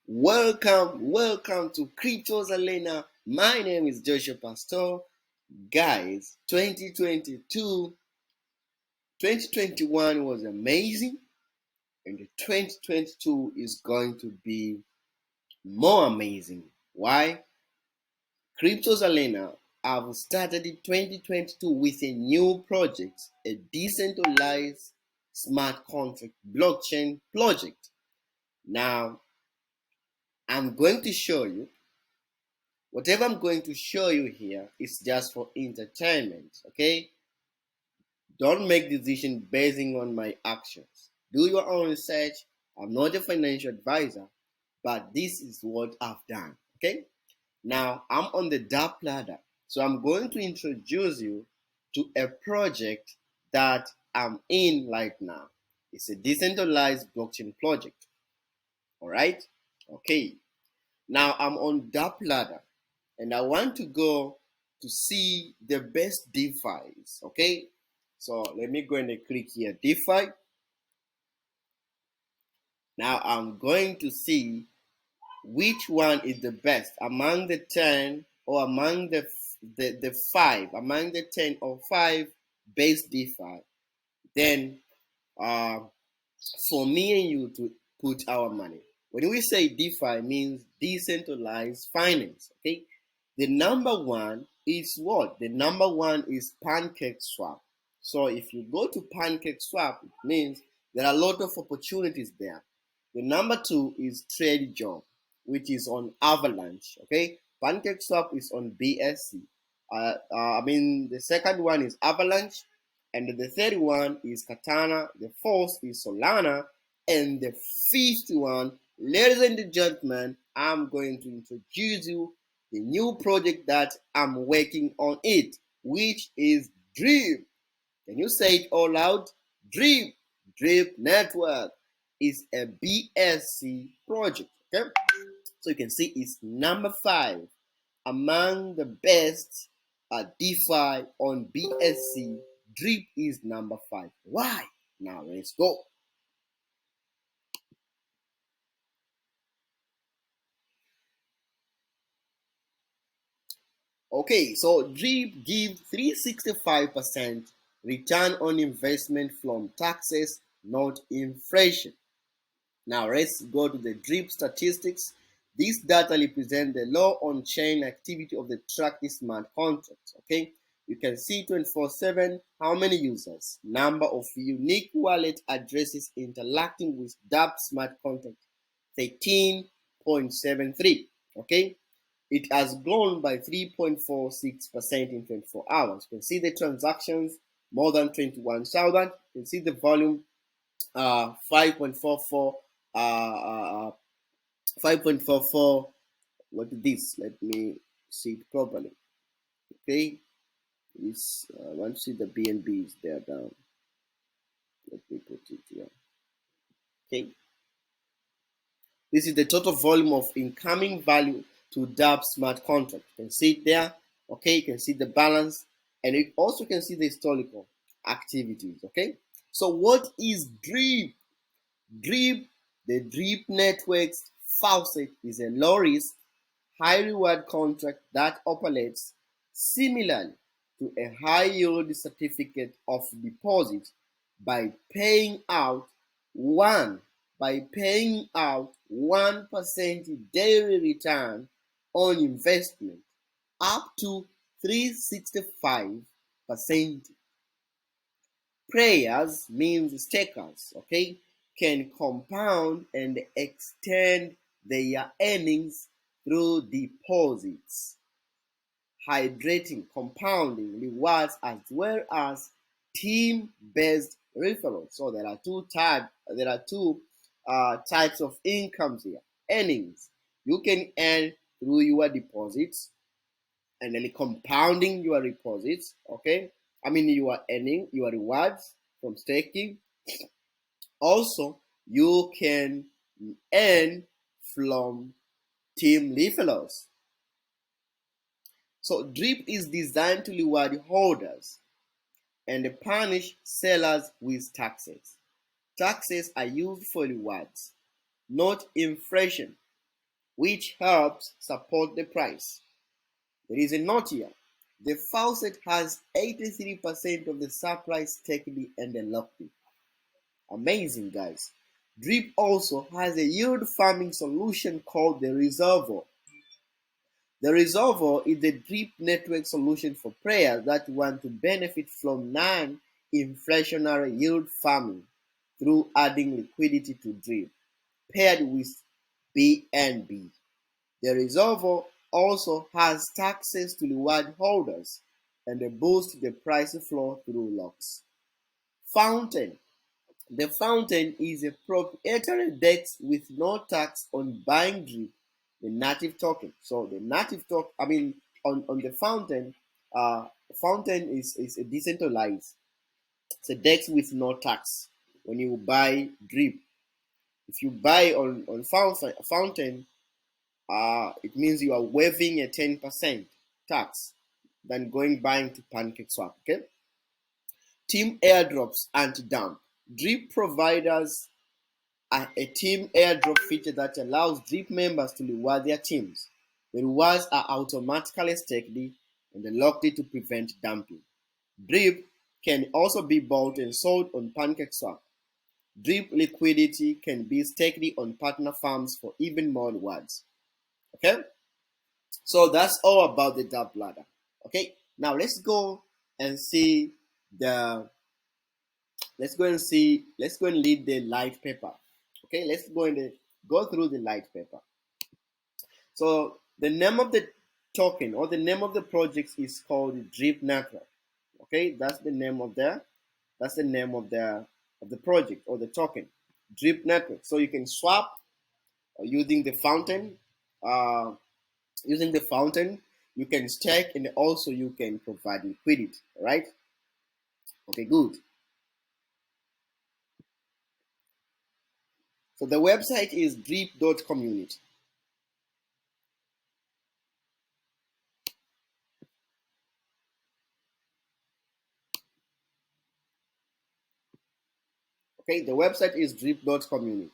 Welcome to Cryptos Arena. My name is Joshua Pastor. Guys, 2021 was amazing, and the 2022 is going to be more amazing. Why? Cryptos Arena have started in 2022 with a new project, a decentralized smart contract blockchain project. Now, I'm going to show you. Whatever I'm going to show you here is just for entertainment, okay? Don't make decisions basing on my actions. Do your own research. I'm not a financial advisor, but this is what I've done, okay? Now, I'm on the DApp ladder, so I'm going to introduce you to a project that I'm in right now. It's a decentralized blockchain project, all right? Okay, now I'm on DApp ladder, and I want to go to see the best DeFis. Okay, so let me go and click here, DeFi. Now I'm going to see which one is the best among the 10 or among the 5, among the 10 or 5 base DeFi. Then for me and you to put our money. When we say DeFi, means decentralized finance. Okay, the number one is what? The number one is PancakeSwap. So if you go to PancakeSwap, it means there are a lot of opportunities there. The number two is TradeJob, which is on Avalanche. Okay, PancakeSwap is on BSC. The second one is Avalanche, and the third one is Katana. The fourth is Solana, and the fifth one, ladies and gentlemen, I'm going to introduce you the new project that I'm working on it, which is DRIP. Can you say it all loud? DRIP. DRIP Network is a BSC project. Okay, so you can see it's number 5 among the best DeFi on BSC. DRIP is number 5. Why? Now let's go. Okay, so DRIP gives 365% return on investment from taxes, not inflation. Now let's go to the DRIP statistics. This data represents the low on-chain activity of the tracked smart contracts. Okay, you can see 24/7 how many users, number of unique wallet addresses interacting with DApp smart contract, 13.73. Okay, it has grown by 3.46% in 24 hours. You can see the transactions more than 21,000. You can see the volume 5.44 5.44. What is this? Let me see it properly. Okay, this I want to see the BNB is there down. Let me put it here. Okay, this is the total volume of incoming value to DApp smart contract. You can see it there. Okay, you can see the balance, and you also can see the historical activities. Okay, so what is DRIP? DRIP, the DRIP network's faucet, is a low risk, high reward contract that operates similarly to a high yield certificate of deposit by paying out 1% daily return on investment up to 365%. Players means stakers, okay, can compound and extend their earnings through deposits, hydrating compounding rewards as well as team-based referrals. So there are two types of incomes here. Earnings you can earn through your deposits and then compounding your deposits. Okay, you are earning your rewards from staking. Also, you can earn from team referrals. So DRIP is designed to reward holders and punish sellers with taxes. Taxes are used for rewards, not inflation. which helps support the price. There is a note here. The faucet has 83% of the supply staked and locked in. Amazing, guys. DRIP also has a yield farming solution called the reservoir. The reservoir is the DRIP network solution for players that want to benefit from non-inflationary yield farming through adding liquidity to DRIP, paired with BNB. The reservoir also has taxes to reward holders and boosts the price floor through locks. Fountain. The fountain is a proprietary DEX with no tax on buying DRIP, the native token. So the native token, on the fountain is a decentralized. It's a DEX with no tax when you buy DRIP. If you buy on fountain, it means you are waiving a 10% tax than going buying to PancakeSwap. Okay. Team airdrops anti-dump. DRIP providers a team airdrop feature that allows DRIP members to reward their teams. The rewards are automatically staked and locked to prevent dumping. DRIP can also be bought and sold on PancakeSwap. DRIP liquidity can be staked on partner farms for even more rewards. Okay, so that's all about the DApp ladder. Okay, now the let's go and read the light paper. Okay, let's go through the light paper. So the name of the token or the name of the project is called DRIP Network. Okay, that's the name of the project or the token, DRIP Network. So you can swap using the fountain. Using the fountain, you can stake and also you can provide liquidity. Right? Okay, good. So the website is drip.community. Okay, the website is drip.community.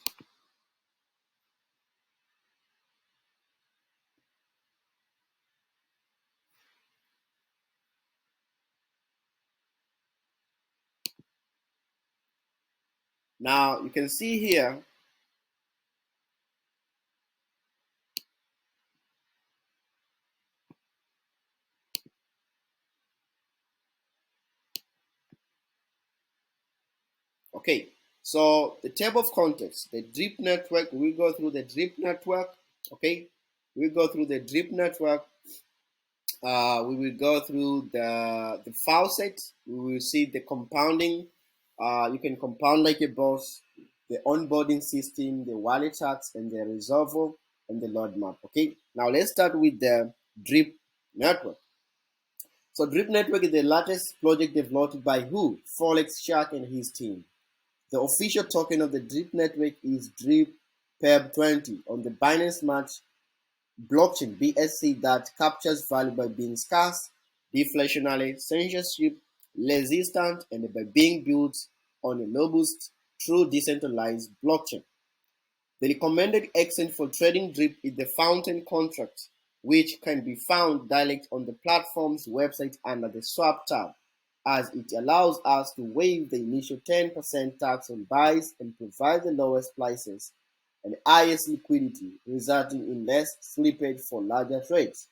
Now you can see here. Okay, so the table of contents, the DRIP network, we go through the DRIP network. Okay, we go through the DRIP network. We will go through the faucet. We will see the compounding. You can compound like a boss, the onboarding system, the wallet tax, and the reservoir and the load map. Okay, now let's start with the DRIP network. So DRIP network is the latest project developed by who? Forex Shark and his team. The official token of the DRIP network is DRIP PEB20 on the Binance Smart blockchain BSC that captures value by being scarce, deflationary, censorship resistant, and by being built on a robust, true decentralized blockchain. The recommended exchange for trading DRIP is the Fountain contract, which can be found direct on the platform's website under the Swap tab, as it allows us to waive the initial 10% tax on buys and provide the lowest prices and highest liquidity, resulting in less slippage for larger trades.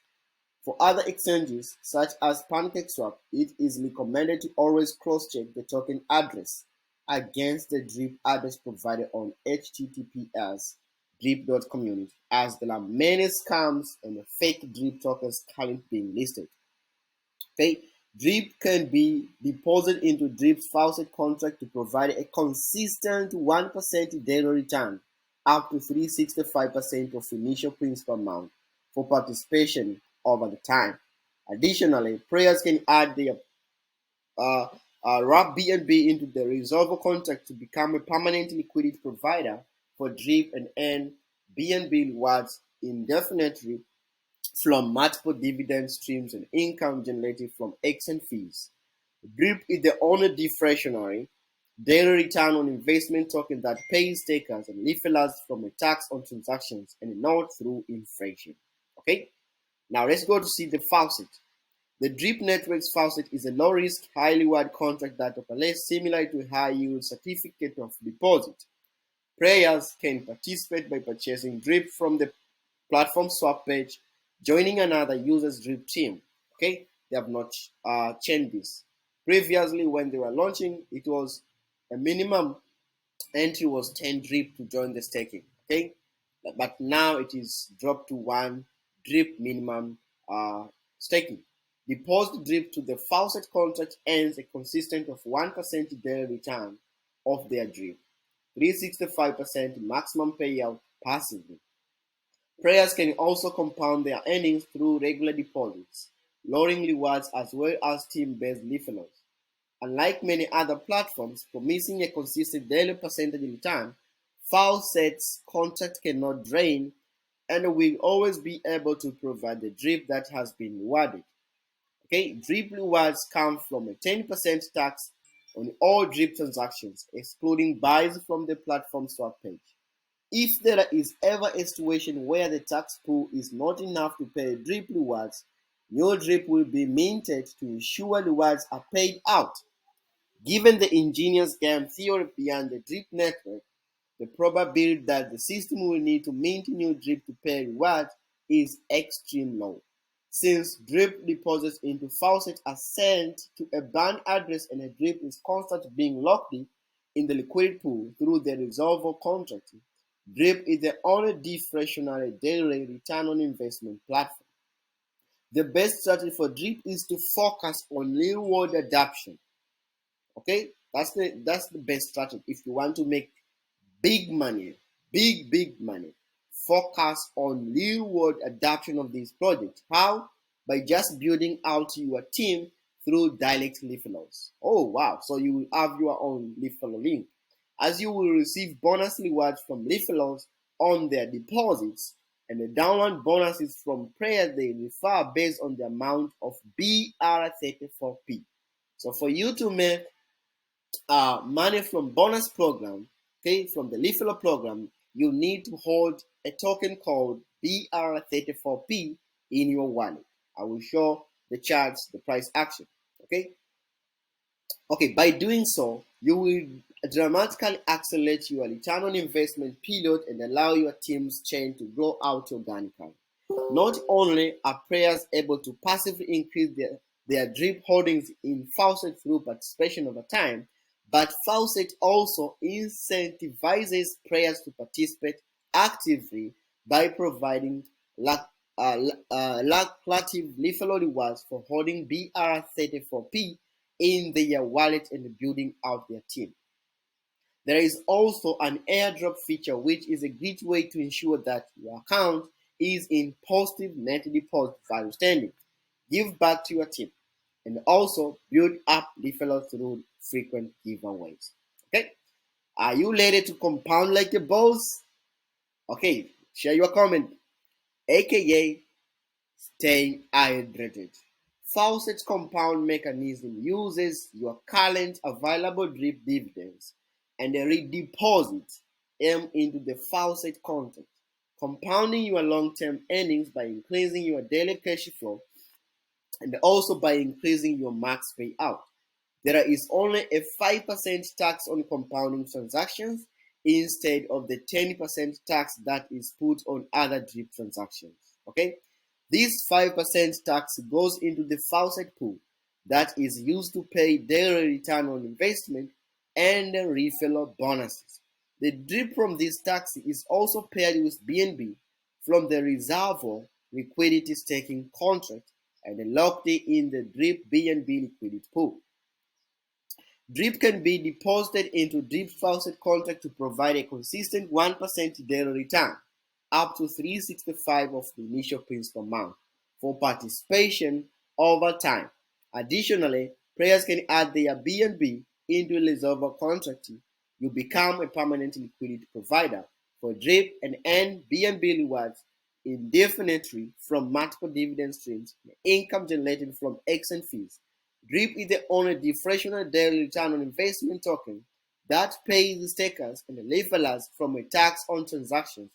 For other exchanges, such as PancakeSwap, it is recommended to always cross-check the token address against the DRIP address provided on https drip.community, as there are many scams and fake DRIP tokens currently being listed. Okay, DRIP can be deposited into DRIP's faucet contract to provide a consistent 1% daily return, up to 365% of initial principal amount for participation over the time. Additionally, players can add their wrap BNB into the resolver contract to become a permanent liquidity provider for DRIP and earn BNB rewards indefinitely from multiple dividend streams and income generated from exchange fees. DRIP is the only deflationary daily return on investment token that pays takers and leaflets from a tax on transactions and not through inflation. Okay, now let's go to see the faucet. The DRIP network's faucet is a low-risk, high-reward contract that operates similar to a high-yield certificate of deposit. Players can participate by purchasing DRIP from the platform swap page, joining another user's DRIP team. Okay, they have not changed this. Previously, when they were launching, it was a minimum entry was 10 DRIP to join the staking. Okay, but now it is dropped to 1 DRIP minimum staking. Deposit DRIP to the faucet contract earns a consistent of 1% daily return of their DRIP, 365% maximum payout passively. Players can also compound their earnings through regular deposits, lowering rewards as well as team-based referrals. Unlike many other platforms promising a consistent daily percentage return, Faucet's contract cannot drain and will always be able to provide the DRIP that has been rewarded. Okay, DRIP rewards come from a 10% tax on all DRIP transactions, excluding buys from the platform swap page. If there is ever a situation where the tax pool is not enough to pay DRIP rewards, new DRIP will be minted to ensure rewards are paid out. Given the ingenious game theory behind the DRIP network, the probability that the system will need to mint new DRIP to pay rewards is extremely low, since DRIP deposits into Faucet are sent to a banned address and a DRIP is constantly being locked in the liquidity pool through the resolver contract. DRIP is the only deflationary daily return on investment platform. The best strategy for DRIP is to focus on real world adoption. Okay, that's the best strategy if you want to make big money, big money. Focus on real world adoption of these projects. How? By just building out your team through direct referrals. Oh wow! So you will have your own referral link, as you will receive bonus rewards from referrals on their deposits, and the download bonuses from players they refer based on the amount of BR34P. So for you to make money from bonus program, okay, from the referral program, you need to hold a token called BR34P in your wallet. I will show the charts, the price action. Okay. Okay, by doing so, you will dramatically accelerate your return on investment period and allow your team's chain to grow out organically. Not only are players able to passively increase their DRIP holdings in Faucet through participation over time, but Faucet also incentivizes players to participate actively by providing lucrative referral rewards for holding BR34P in their wallet and building out their team. There is also an airdrop feature, which is a great way to ensure that your account is in positive net deposit value standing. Give back to your team and also build up referrals through frequent giveaways. Okay, are you ready to compound like a boss? Okay, share your comment, aka stay hydrated. Faucet's compound mechanism uses your current available DRIP dividends and redeposit them into the Faucet contract, compounding your long-term earnings by increasing your daily cash flow and also by increasing your max payout. There is only a 5% tax on compounding transactions instead of the 10% tax that is put on other DRIP transactions. Okay? This 5% tax goes into the Faucet pool that is used to pay daily return on investment and referral bonuses. The DRIP from this tax is also paired with BNB from the reservoir liquidity staking contract and locked in the DRIP BNB liquidity pool. DRIP can be deposited into DRIP Faucet contract to provide a consistent 1% daily return, up to 365 of the initial principal amount, for participation over time. Additionally, players can add their BNB into a reservoir contract. You become a permanent liquidity provider for DRIP and earn BNB rewards indefinitely from multiple dividend streams and income generated from exchange fees. DRIP is the only deflationary daily return on investment token that pays the stakers and the levelers from a tax on transactions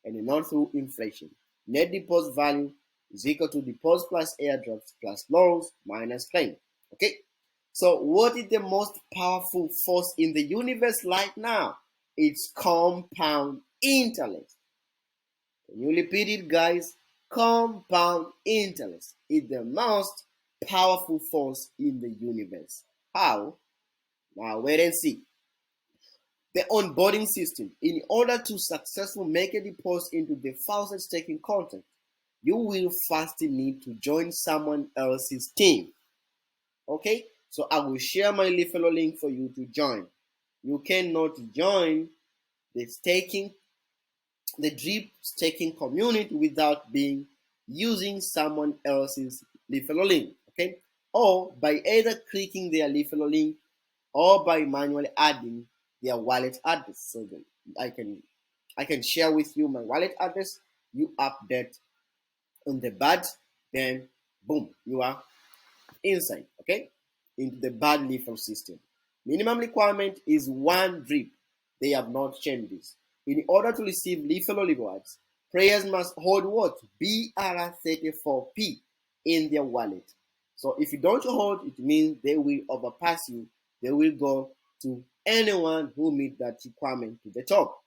and not through inflation. Net deposit value is equal to deposit plus airdrops plus loans minus claim. Okay? So what is the most powerful force in the universe right now? It's compound interest. Can you repeat it, guys? Compound interest is the most powerful force in the universe. How? Now wait and see. The onboarding system. In order to successfully make a deposit into the faucet staking contract, you will first need to join someone else's team. Okay? So I will share my referral link for you to join. You cannot join the DRIP staking community without using someone else's referral link. Okay? Or by either clicking their referral link or by manually adding their wallet address. So that I can share with you my wallet address. You update on the badge, then boom, you are inside, okay, into the bad referral system. Minimum requirement is 1 DRIP. They have not changed this. In order to receive referral rewards, players must hold what? BR34P in their wallet. So if you don't hold, it means they will overpass you. They will go to anyone who meets that requirement to the top.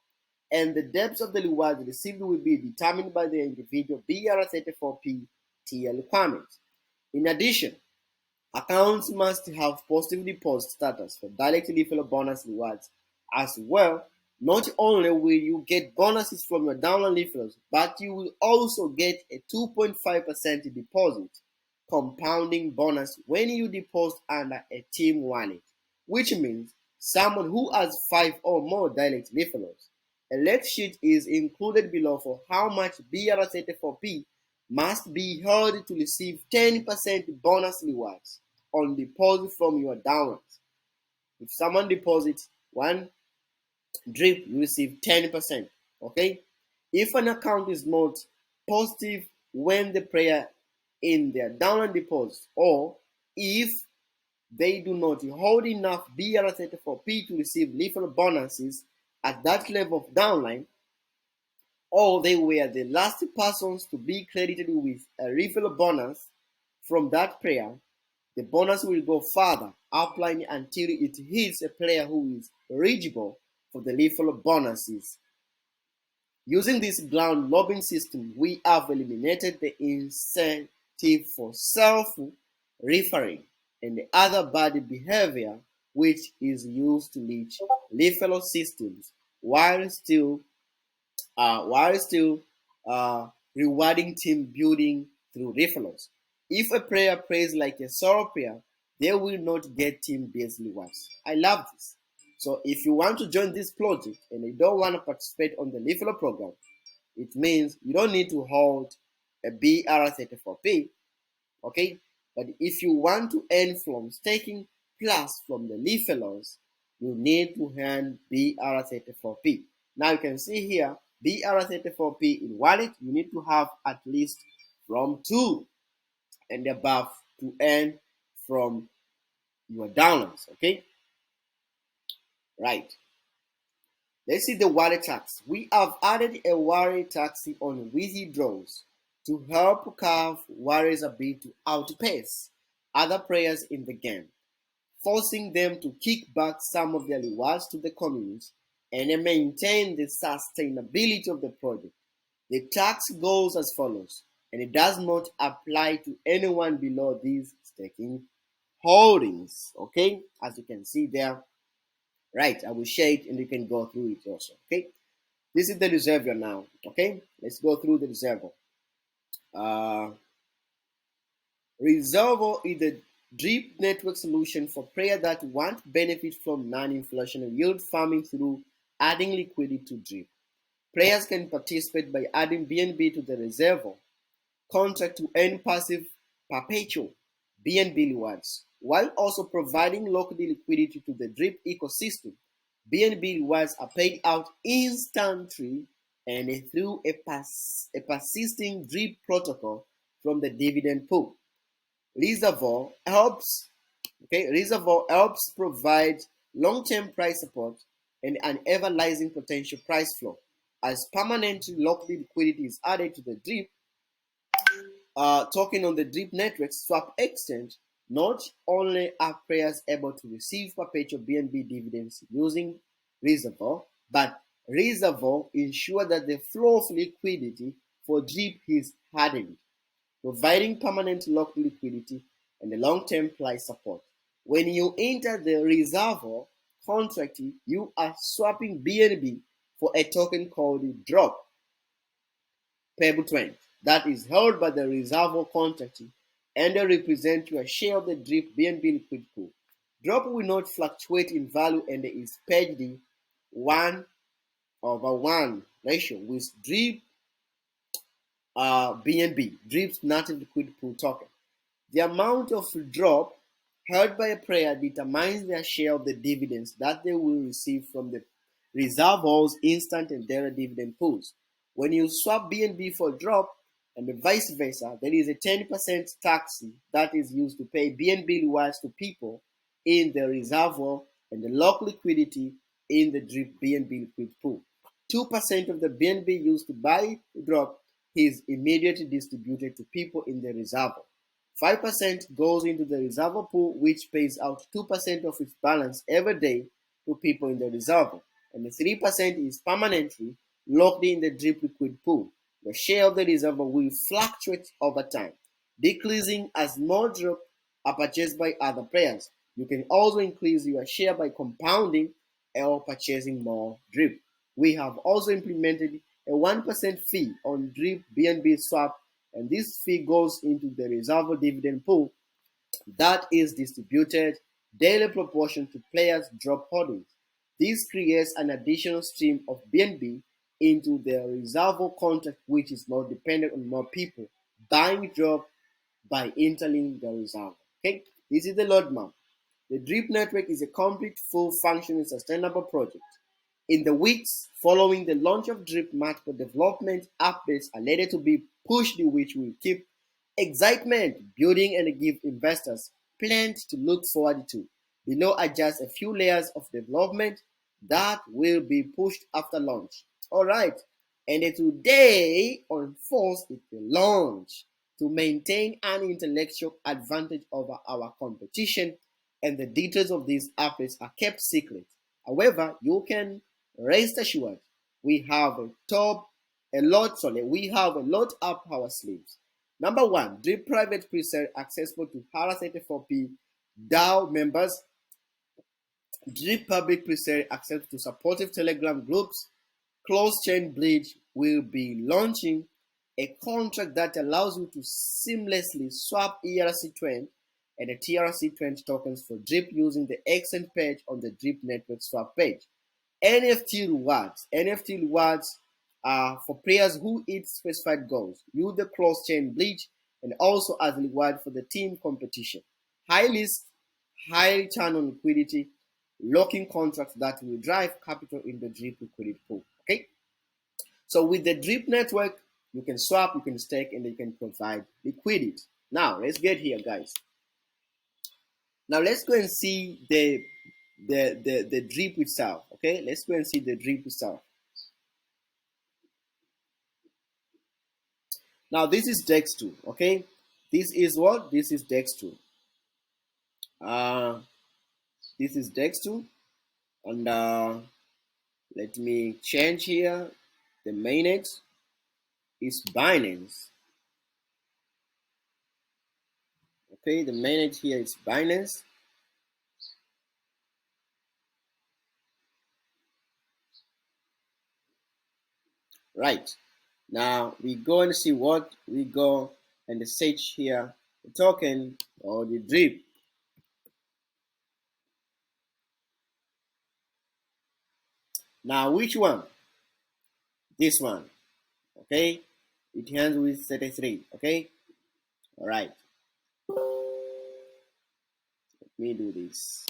And the depth of the reward received will be determined by the individual BR34P tier requirements. In addition, accounts must have positive deposit status for direct referral bonus rewards as well. Not only will you get bonuses from your download referrals, but you will also get a 2.5% deposit compounding bonus when you deposit under a team wallet, which means someone who has 5 or more direct referrals. A rate sheet is included below for how much BR34P must be held to receive 10% bonus rewards on deposit from your downloads. If someone deposits 1 DRIP, you receive 10%. Okay? If an account is not positive when the player in their download deposits, or if they do not hold enough BR34P to receive referral bonuses at that level of downline, or they were the last persons to be credited with a referral bonus from that player, the bonus will go further, upline until it hits a player who is eligible for the referral bonuses. Using this ground lobbing system, we have eliminated the incentive for self-referring and the other bad behavior which is used to reach referral systems while still rewarding team building through referrals. If a player plays like a solo player, they will not get team-based rewards. I love this. So if you want to join this project and you don't want to participate on the referral program, it means you don't need to hold a BR34P, okay? But if you want to earn from staking plus from the referrals, you need to earn BR34P. Now you can see here, BR34P in wallet, you need to have at least from 2 and above to earn from your downloads, okay? Right. Let's see the wallet tax. We have added a wallet tax on withdrawals to help curve wallets a bit to outpace other players in the game, forcing them to kick back some of their rewards to the community and maintain the sustainability of the project. The tax goes as follows, and it does not apply to anyone below these staking holdings. Okay, as you can see there. Right, I will share it and you can go through it also. Okay, this is the reservoir now. Okay, let's go through the reservoir. Reservoir is the DRIP network solution for players that want benefit from non-inflationary yield farming through adding liquidity to DRIP. Players can participate by adding BNB to the reservoir contract to earn passive perpetual BNB rewards, while also providing local liquidity to the DRIP ecosystem. BNB rewards are paid out instantly and through a persisting DRIP protocol from the dividend pool. Reservoir helps provide long-term price support, and an ever-rising potential price floor. As permanent locked liquidity is added to the DRIP, talking on the DRIP network swap exchange, not only are players able to receive perpetual BNB dividends using reservoir, but reservoir ensure that the flow of liquidity for DRIP is hardened, providing permanent locked liquidity and the long-term price support. When you enter the reservoir contract, you are swapping BNB for a token called DRIP payable trend that is held by the reservoir contract and they represent your share of the DRIP BNB liquid pool. DRIP will not fluctuate in value and is pegged 1/1 ratio with DRIP BNB, DRIP's native liquid pool token. The amount of drop held by a player determines their share of the dividends that they will receive from the reservoir's instant and daily dividend pools. When you swap BNB for drop and vice versa, there is a 10% tax that is used to pay BNB rewards to people in the reservoir and the lock liquidity in the DRIP BNB liquid pool. 2% of the BNB used to buy the drop is immediately distributed to people in the reservoir. 5% goes into the reservoir pool, which pays out 2% of its balance every day to people in the reservoir, and the 3% is permanently locked in the DRIP liquid pool. The share of the reservoir will fluctuate over time, decreasing as more DRIP are purchased by other players. You can also increase your share by compounding or purchasing more DRIP. We have also implemented a 1% fee on DRIP BNB swap, and this fee goes into the reservoir dividend pool that is distributed daily proportion to players' drop holdings. This creates an additional stream of BNB into the reservoir contract, which is not dependent on more people buying drop by entering the reservoir. Okay, this is the roadmap. The DRIP network is a complete, full functioning, sustainable project. In the weeks following the launch of DRIP, multiple development updates are later to be pushed, which will keep excitement building and give investors plenty to look forward to. Below are just a few layers of development that will be pushed after launch. Alright, and today on force is the launch to maintain an intellectual advantage over our competition, and the details of these updates are kept secret. However, you can rest assured we have a lot up our sleeves. Number one, DRIP private presale accessible to RS84P DAO members. DRIP public presale accessible to supportive Telegram groups. Closed Chain Bridge will be launching a contract that allows you to seamlessly swap ERC20 and the TRC20 tokens for DRIP using the exchange page on the DRIP network swap page. NFT rewards. NFT rewards are for players who hit specified goals. Use the cross-chain bridge and also as reward for the team competition. High risk, high return on liquidity, locking contracts that will drive capital in the DRIP liquidity pool. Okay? So with the DRIP network, you can swap, you can stake, and you can provide liquidity. Now, let's get here, guys. Now, let's go and see the DRIP itself. Okay, let's go and see the DRIP itself. Now, this is DEX2. Okay, this is what? This is DEX2. This is DEX2, and let me change here. The mainnet is Binance. Okay, the mainnet here is Binance. Right. Now we go and see what we go and search here, the token or the DRIP. Now which one? This one. Okay. It ends with 33. Okay. All right. Let me do this.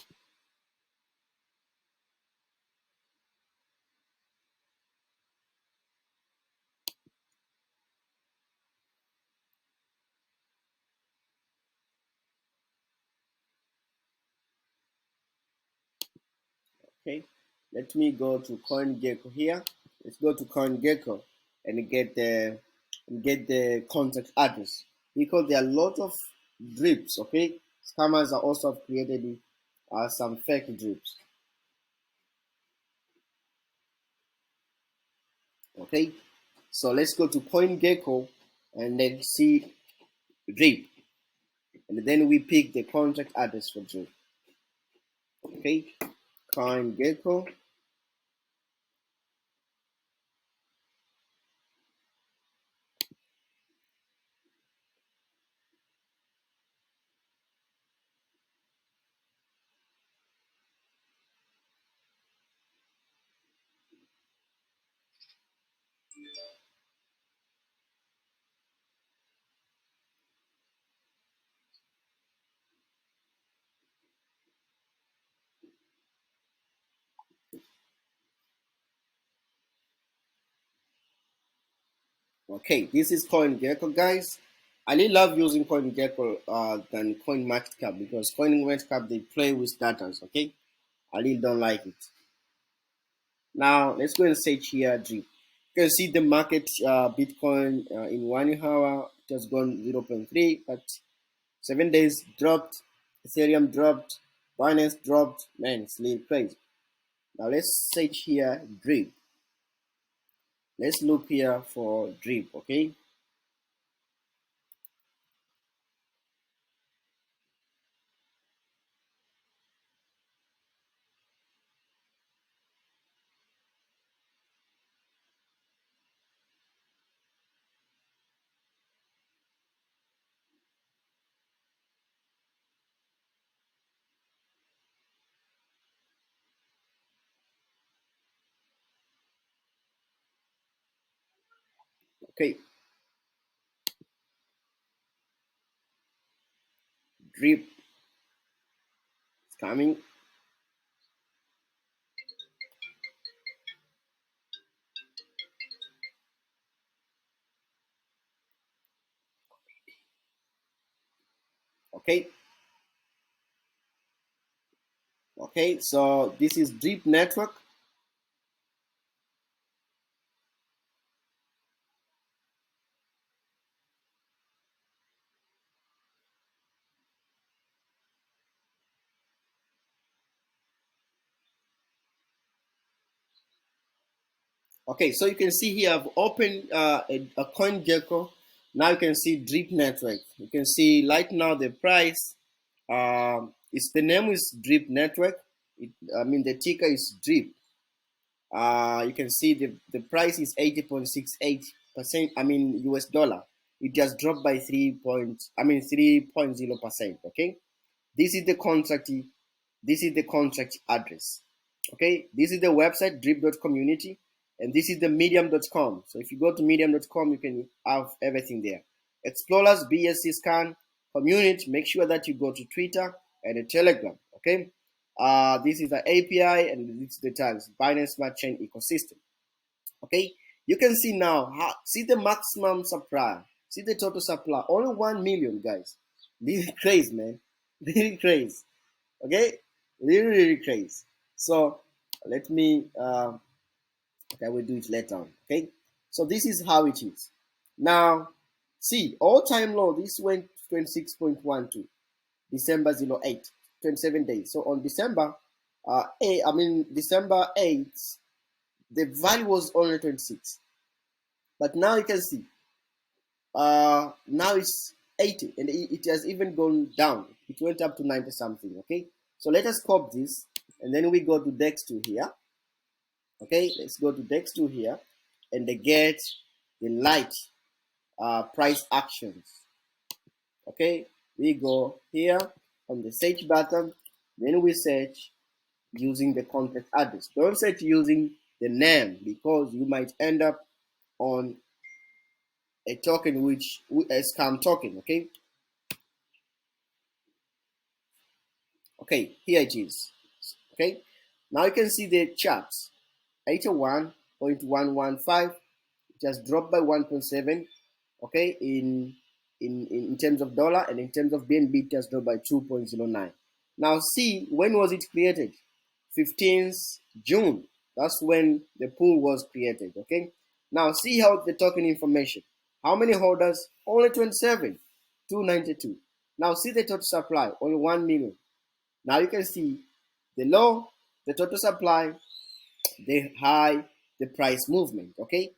Okay, let me go to CoinGecko here. Let's go to CoinGecko and get the contact address, because there are a lot of drips. Okay, scammers are also created some fake drips. Okay, so let's go to CoinGecko and then see drip, and then we pick the contact address for drip. Okay, CoinGecko. Okay, this is CoinGecko, guys. I really love using CoinGecko than CoinMarketCap, because CoinMarketCap they play with data. Okay, I really don't like it. Now let's go and search here drip. You can see the market Bitcoin in 1 hour it has gone 0.3, but 7 days dropped. Ethereum dropped. Binance dropped. Man, it's really crazy. Now let's search here drip. Let's look here for drip. Okay. Okay. Drip is coming. Okay. Okay, so this is drip network. Okay, so you can see here I've opened a CoinGecko. Now you can see drip network. You can see right now the price. It's the name is drip network. I mean the ticker is drip. You can see the price is 80.68%. I mean US dollar. It just dropped by 3.0%. Okay, this is the contract. This is the contract address. Okay, this is the website drip.community, and this is the medium.com. So if you go to medium.com, you can have everything there. Explorers, BSC scan, community. Make sure that you go to Twitter and the Telegram. Okay, this is the API, and this is the tags Binance Smart Chain ecosystem. Okay, you can see now. See the maximum supply. See the total supply. Only 1 million, guys. This is crazy, man. Really crazy. Okay, really crazy. So let me okay, we'll do it later on. Okay, so this is how it is. Now see, all time low, this went 26.12 December 08, 27 days. So on December 8, I mean December 8th, the value was only 26, but now you can see now it's 80, and it has even gone down. It went up to 90 something. Okay, so let us copy this, and then we go to Dex2 here. Okay, let's go to Dex2 here, and they get the light price actions. Okay, we go here on the search button, then we search using the contact address. Don't search using the name, because you might end up on a token which a scam token. Okay, okay, here it is. Okay, now you can see the charts. 81.115, it has dropped by 1.7. Okay, in terms of dollar, and in terms of BNB it has dropped by 2.09. Now see, when was it created? 15th June. That's when the pool was created. Okay. Now see how the token information. How many holders? Only 27, 292. Now see the total supply, only 1 million. Now you can see the low, the total supply, the high, the price movement. Okay.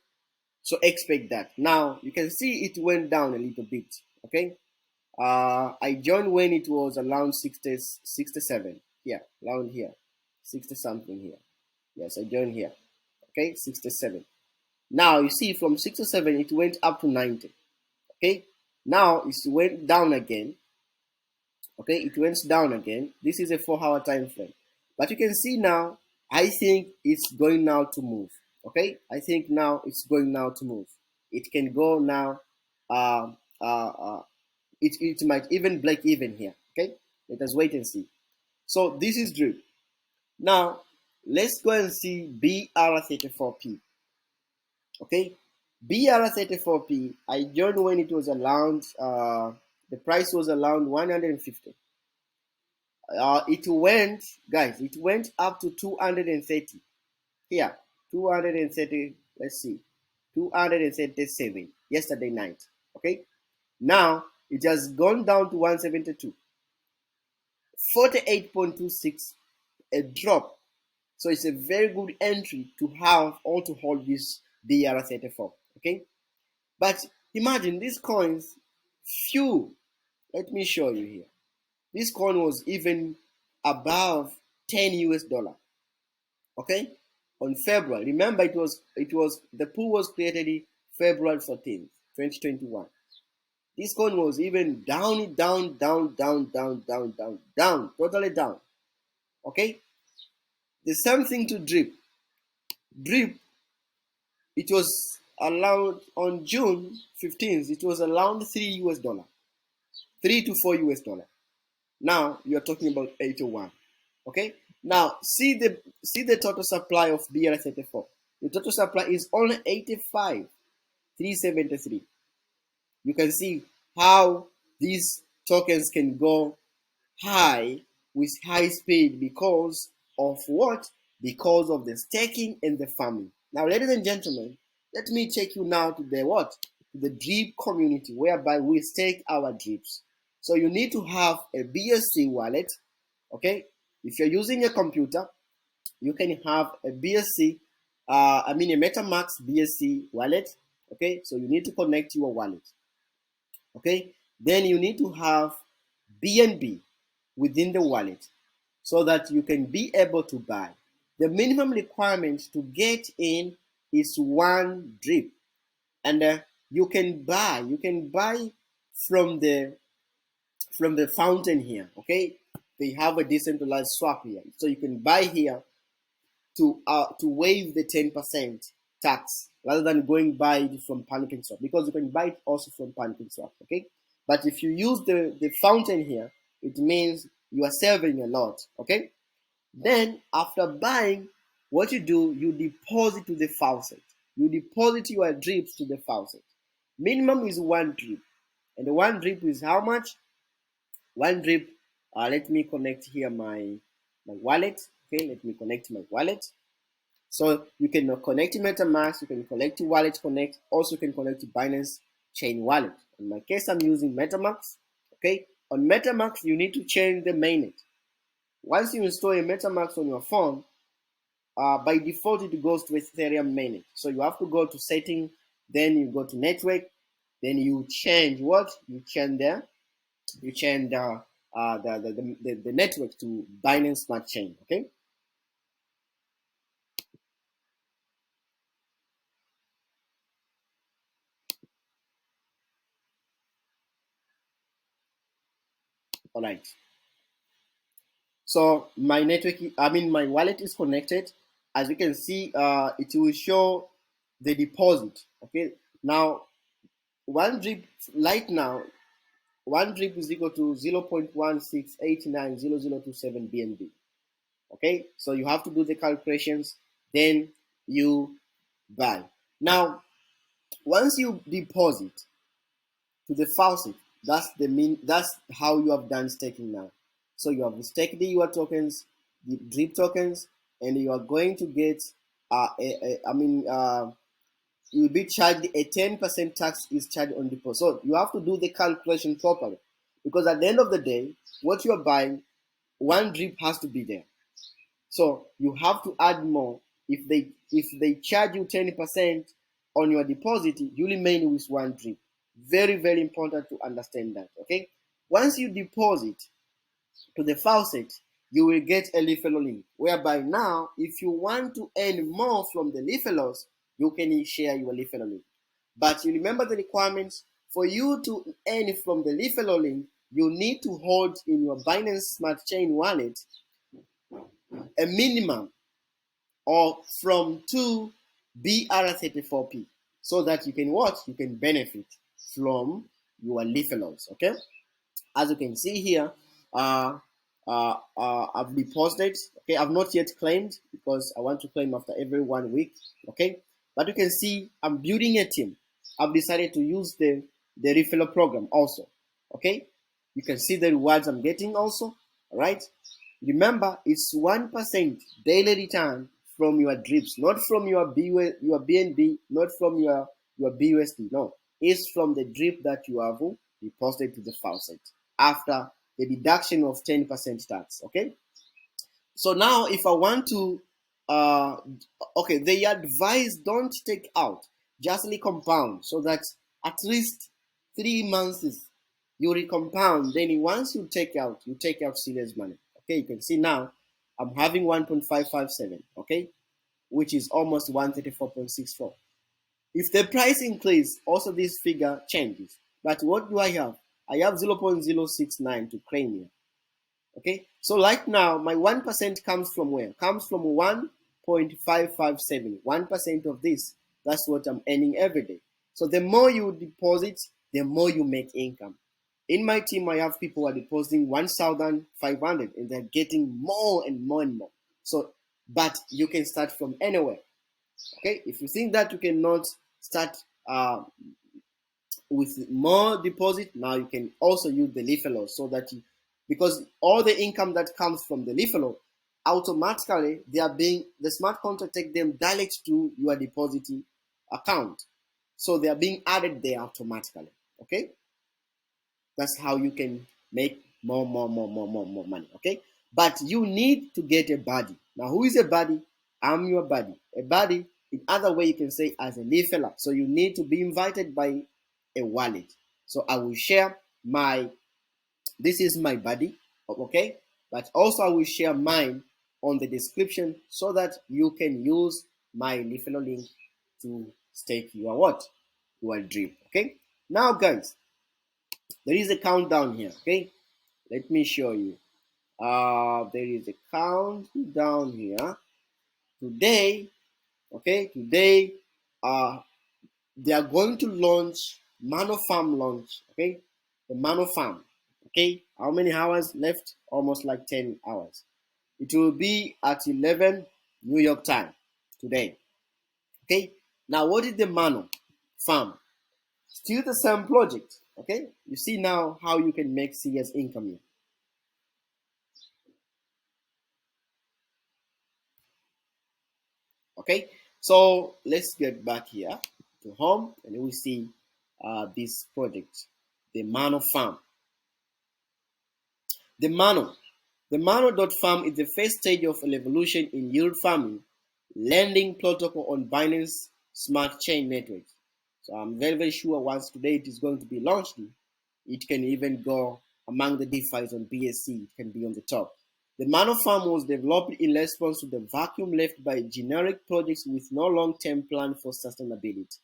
So expect that. Now you can see it went down a little bit. Okay. I joined when it was around 60, 67. Yeah, around here. 60 something here. Yes, I joined here. Okay, 67. Now you see from 67 it went up to 90. Okay, now it went down again. Okay, it went down again. This is a 4-hour time frame. But you can see now, I think it's going now to move. Okay, I think now it's going now to move. It can go now. Uh, uh, uh, it might even break even here. Okay, let us wait and see. So this is DRIP. Now let's go and see BR34P. Okay, BR34P. I joined when it was around. The price was around 150. It went, guys. It went up to 230. Here, 230. Let's see, 237 yesterday night. Okay, now it has gone down to 172. 48.26, a drop. So it's a very good entry to have or to hold this BR34. Okay, but imagine these coins, few. Let me show you here. This coin was even above 10 US dollar. Okay, on February. Remember, it was the pool was created February 14th, 2021. This coin was even down, totally down. Okay, the same thing to DRIP. DRIP, it was allowed on June 15th, it was around 3 US dollar, 3 to 4 US dollar. Now you're talking about 81. Okay, now see the total supply of BR34. The total supply is only 85, 373. You can see how these tokens can go high with high speed because of what? Because of the staking and the farming. Now, ladies and gentlemen, let me take you now to the what? To the DRIP community, whereby we stake our DRIPs. So you need to have a BSC wallet. Okay, if you're using a computer, you can have a BSC, a MetaMask BSC wallet. Okay, so you need to connect your wallet. Okay, then you need to have BNB within the wallet so that you can be able to buy. The minimum requirement to get in is 1 DRIP, and you can buy from the fountain here. Okay, they have a decentralized swap here, so you can buy here to waive the 10% tax rather than going buy it from PancakeSwap, because you can buy it also from PancakeSwap. Okay, but if you use the fountain here, it means you are saving a lot. Okay, then after buying, what you do, you deposit to the faucet. You deposit your drips to the faucet. Minimum is 1 drip, and the 1 drip is how much? 1 drip. Let me connect here my wallet. Okay, let me connect my wallet. So you can connect to MetaMask, you can connect to Wallet Connect, also you can connect to Binance Chain Wallet. In my case, I'm using MetaMask. Okay, on MetaMask, you need to change the mainnet. Once you install a MetaMask on your phone, by default it goes to Ethereum mainnet. So you have to go to setting, then you go to network, then you change what? You change there. You change the network to Binance Smart Chain. Okay. All right. So my my wallet is connected. As you can see, it will show the deposit. Okay. Now, 1 drip right now, 1 drip is equal to 0.16890027 BNB. Okay. So you have to do the calculations, then you buy. Now, once you deposit to the faucet, that's how you have done staking now. So you have staked your tokens. the DRIP tokens, and you are going to get, you will be charged a 10% tax is charged on deposit. So you have to do the calculation properly, because at the end of the day, what you are buying, one DRIP has to be there. So you have to add more. If they charge you 10% on your deposit, you remain with one DRIP. Very, very important to understand that. Okay. Once you deposit to the faucet, you will get a referral link, whereby now if you want to earn more from the referrals, you can share your referral link. But you remember the requirements. For you to earn from the referral link, you need to hold in your Binance Smart Chain wallet a minimum of from 2 BR34P, so that you can what? You can benefit from your referrals. Okay. As you can see here, I've deposited. Okay, I've not yet claimed, because I want to claim after every 1 week. Okay, but you can see I'm building a team. I've decided to use the referral program also. Okay, you can see the rewards I'm getting also. All right, remember it's 1% daily return from your drips, not from your BNB, not from your BUSD. No, it's from the drip that you have deposited to the faucet after the deduction of 10% tax. Okay, so now if I want to, okay, they advise don't take out, just compound, so that at least 3 months you recompound. Then once you take out serious money. Okay, you can see now I'm having 1.557. Okay, which is almost 134.64. If the price increase, also this figure changes. But what do I have? I have 0.069 to claim here. Okay, so right now my 1% comes from where? Comes from 1.557. 1% of this, that's what I'm earning every day. So the more you deposit, the more you make income. In my team, I have people who are depositing 1,500 and they're getting more and more and more. So, but you can start from anywhere. Okay, if you think that you cannot start with more deposit, now you can also use the referral, so that because all the income that comes from the referral, automatically the smart contract take them direct to your deposit account, so they are being added there automatically. Okay, that's how you can make more money. Okay, but you need to get a buddy. Now, who is a buddy? I'm your buddy. A buddy, in other way, you can say as a referral. So you need to be invited by a wallet. So I will share this is my buddy. Okay, but also I will share mine on the description, so that you can use my referral link to stake your what? Your drip. Okay, now guys, there is a countdown here. Okay, let me show you. There is a countdown here. Today, okay, today, they are going to launch ManorFarm launch. Okay, the ManorFarm. Okay, how many hours left? Almost like 10 hours. It will be at 11 New York time today. Okay, now what is the ManorFarm? Still the same project. Okay, you see now how you can make serious income here. Okay, so let's get back here to home, and we see this project, the ManorFarm. The Manor. The Manor.farm is the first stage of a revolution in yield farming, lending protocol on Binance Smart Chain network. So I'm very, very sure once today it is going to be launched, it can even go among the DeFis on BSC. It can be on the top. The ManorFarm was developed in response to the vacuum left by generic projects with no long-term plan for sustainability.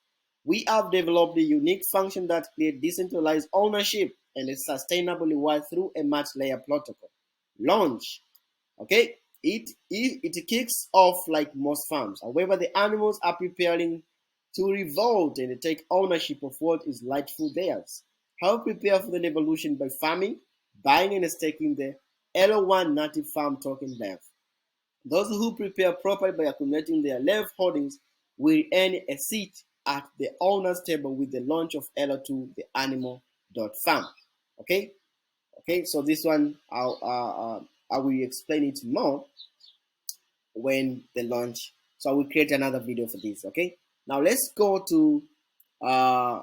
We have developed a unique function that creates decentralized ownership and a sustainable reward through a match layer protocol. Launch. Okay, it kicks off like most farms. However, the animals are preparing to revolt and take ownership of what is rightful theirs. How prepare for the revolution by farming, buying and staking the L1 native farm token LEV. Those who prepare properly by accumulating their LEV holdings will earn a seat at the owner's table with the launch of L2, the animal.farm. Okay, okay, so this one I will explain it more when they launch. So I will create another video for this. Okay. Now let's go to uh,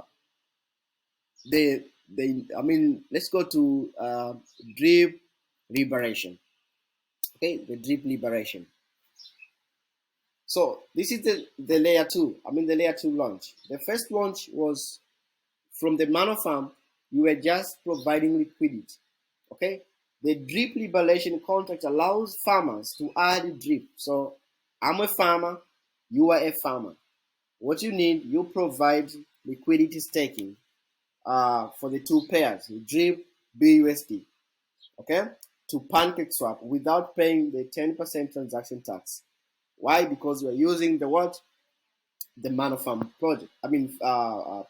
let's go to drip liberation. Okay, the drip liberation. So this is the layer two. The layer two launch. The first launch was from the THEMANORFARM. You were just providing liquidity. Okay, the drip liberation contract allows farmers to add drip. So I'm a farmer, you are a farmer. What you need, you provide liquidity staking for the two pairs, DRIP BUSD, okay, to PancakeSwap without paying the 10% transaction tax. Why? Because we're using the what? The TheManoFarm project,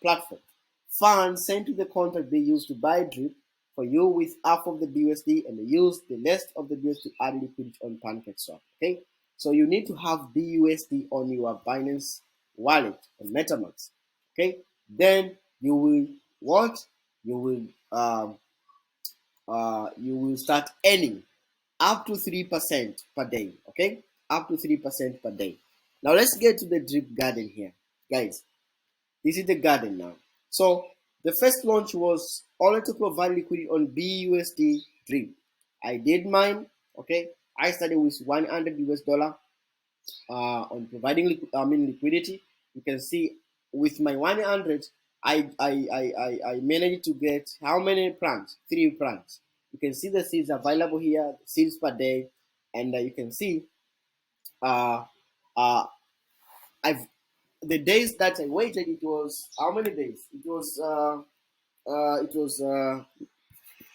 platform. Funds sent to the contract they use to buy DRIP for you with half of the BUSD, and they use the rest of the BUSD to add liquidity on PancakeSwap. Okay, so you need to have BUSD on your Binance wallet on MetaMask. Okay, then you will what? You will start earning up to 3% per day. Okay, up to 3% per day. Now let's get to the drip garden here, guys. This is the garden now. So the first launch was only to provide liquidity on BUSD drip. I did mine. Okay, I started with 100 US dollar on providing liquidity. You can see with my 100, I managed to get how many plants? 3 plants. You can see the seeds available here, seeds per day, and you can see uh, uh, I've the days that I waited. It was how many days? It was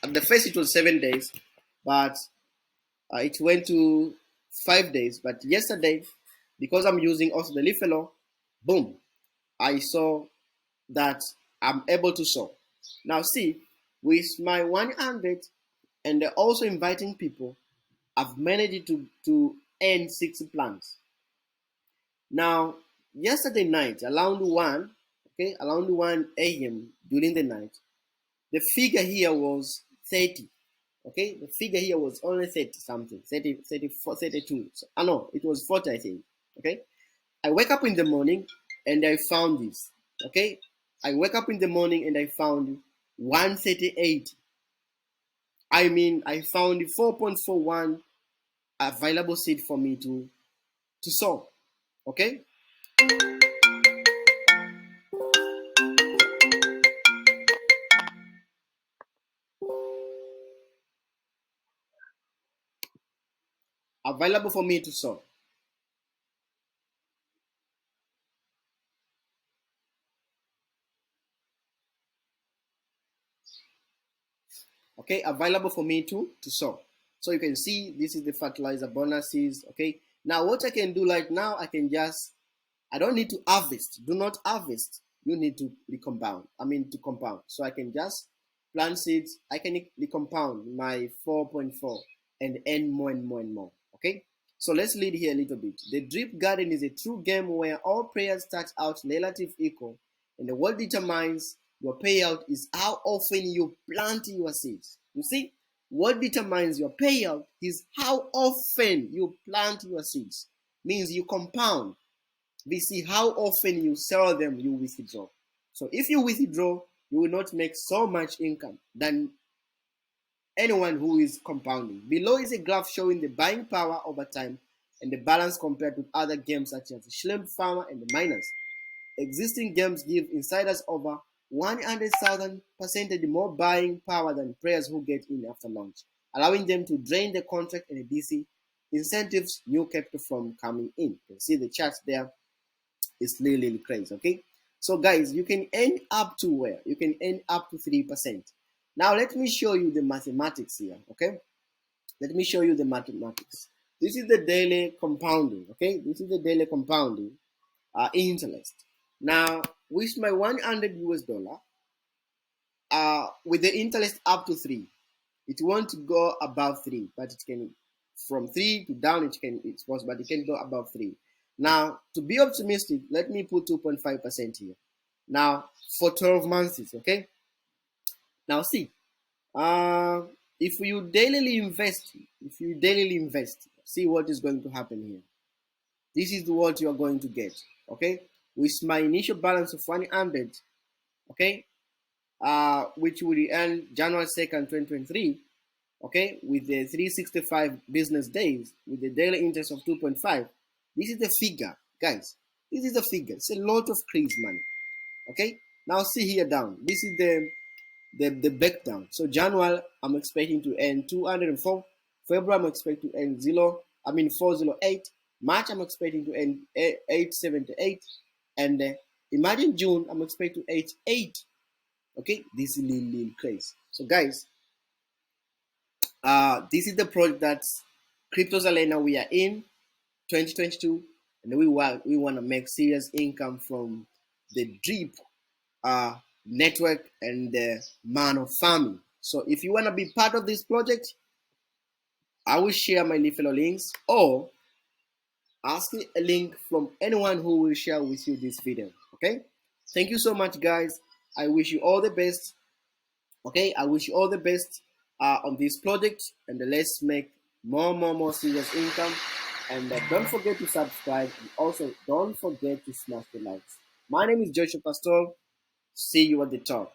at the first it was 7 days, but it went to 5 days. But yesterday, because I'm using also the referral, boom, I saw that I'm able to solve. Now see, with my 100 and also inviting people, I've managed to earn 6 plants. Now, yesterday night, around 1, okay, around 1 a.m. during the night, the figure here was 30. Okay, the figure here was only 30 something, 30, 34, 32. So, no, it was 40, I think. Okay, I wake up in the morning and I found this. Okay, I wake up in the morning and I found 138. I found 4.41 available seed for me to sow. Okay, available for me to sow. Okay, available for me to sow. So you can see this is the fertilizer bonuses. Okay, now what I can do right now, I don't need to harvest. Do not harvest. You need to recompound. To compound. So I can just plant seeds. I can recompound my 4.4 and earn more and more and more. Okay, so let's lead here a little bit. The drip garden is a true game where all players start out relative equal, and what determines your payout is how often you plant your seeds. You see, what determines your payout is how often you plant your seeds. Means you compound. We see how often you sell them, you withdraw. So if you withdraw, you will not make so much income than anyone who is compounding. Below is a graph showing the buying power over time and the balance compared with other games such as the Shrimp Farmer and the Miners. Existing games give insiders over 100,000% more buying power than players who get in after launch, allowing them to drain the contract and the DC incentives new capital from coming in. You can see the charts there. It's really crazy. Okay, so guys, you can earn up to where? You can earn up to 3%. Now let me show you the mathematics here. Okay, let me show you the mathematics. This is the daily compounding. Okay, this is the daily compounding interest. Now with my 100 US dollar, with the interest up to 3, it won't go above 3, but it can from 3 to down. It's possible, but it can go above 3. Now, to be optimistic, let me put 2.5% here. Now, for 12 months, okay? Now, see, if you daily invest, see what is going to happen here. This is what you are going to get. Okay, with my initial balance of 100, okay, which will end January 2nd, 2023. Okay, with the 365 business days, with the daily interest of 2.5. This is the figure, guys. This is the figure. It's a lot of crazy money. Okay, now see here down. This is the breakdown. So January, I'm expecting to earn 204. February, I'm expecting to earn 408. March, I'm expecting to earn 878. And imagine June, I'm expecting to earn 8. Okay, this is little crazy. So guys, this is the project that Cryptos Arena we are in 2022, and we want to make serious income from the DRIP network and the MANOR farming. So if you want to be part of this project, I will share my referral links, or ask a link from anyone who will share with you this video. Okay, thank you so much, guys. I wish you all the best. Okay, I wish you all the best on this project, and let's make more serious income. And don't forget to subscribe, and also don't forget to smash the likes. My name is Joshua Pastor. See you at the top.